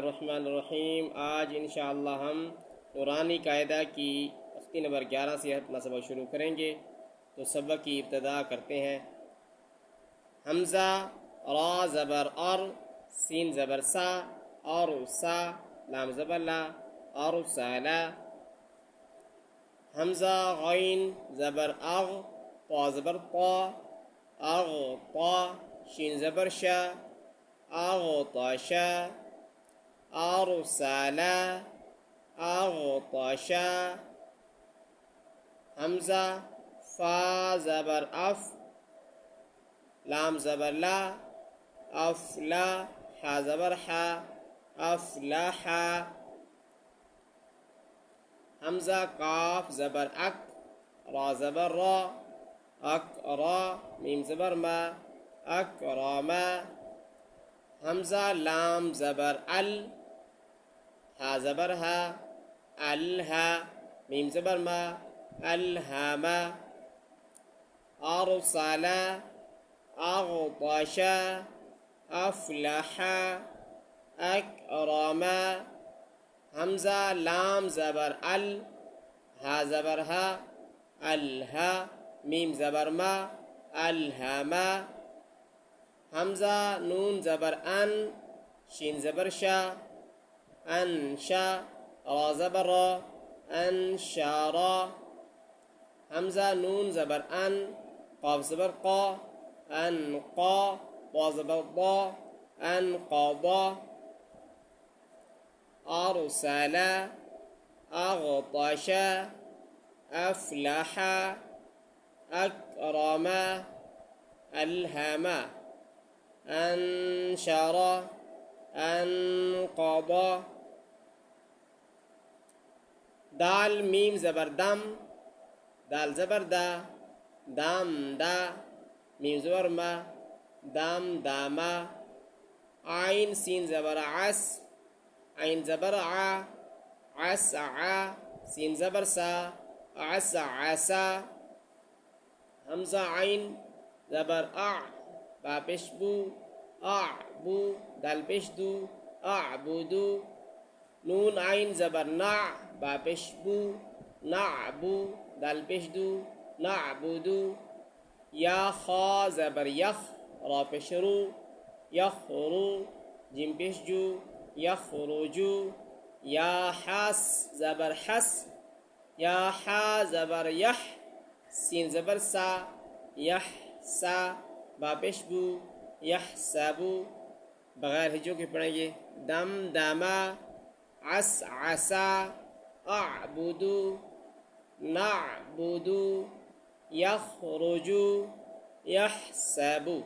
الرحمن الرحیم۔ آج انشاءاللہ ہم نورانی قاعدہ کی تختی نمبر 11 سے اپنا سبق شروع کریں گے۔ تو سبق کی ابتدا کرتے ہیں۔ حمزہ را زبر اور، سین زبر سا، اور سا، لام زبر لا، اور سالا۔ حمزہ غین زبر اغ، طا زبر طا، اغ طا، شین زبر شا، اغطشا، ارسلا، اغطشا۔ حمزہ فا زبر اف، لام زبر لا، افلا، حا زبر حا، افلحا۔ حمزہ کاف زبر اک، را زبر را، اکرا، میم زبر ما، اکرما۔ حمزہ لام زبر ال، ہا زبر ہا، الہا، میم زبر ما، الہما۔ ارسلا، اغطشا، افلحا، اکرما۔ حمزہ لام زبر ال، ہا زبر ہا، الہا، میم زبر ما، الہما۔ حمزہ نون زبر ان، شین زبر شا، انشا، را زبر را، انشارا۔ حمزہ نون زبر ان، قاف زبر قا، انقا، طا زبر ضا، انقضا۔ ارسلا، اغطشا، افلحا، اکرما، الہما، انشرا، انقضا۔ دال میم زبر دم، دال زبر دا، دام دا، میم زبر ما، دام داما۔ عین سین زبر عس، عین زبر ع، عسع، سین زبر سا، عسعسا۔ حمزہ عین زبر اع، با پیش بو، اعبو، دال پیش دو، اعبدو۔ نون عین زبر نع، با پیش بو، نعبو، دال پیش دو، نعبدو۔ یا خا زبر یخ، را پیش رو، یخرو، جیم پیش جو، یخرجو۔ یا حس زبر حس، یا حا زبر یح، سین زبر سا، یحسا، با پیش بو، یحسبو۔ بغیر ہجو کے پڑھیں گے۔ دم دما، عسعسا، اعبدو، نعبدو، یخرجو، یحسبو۔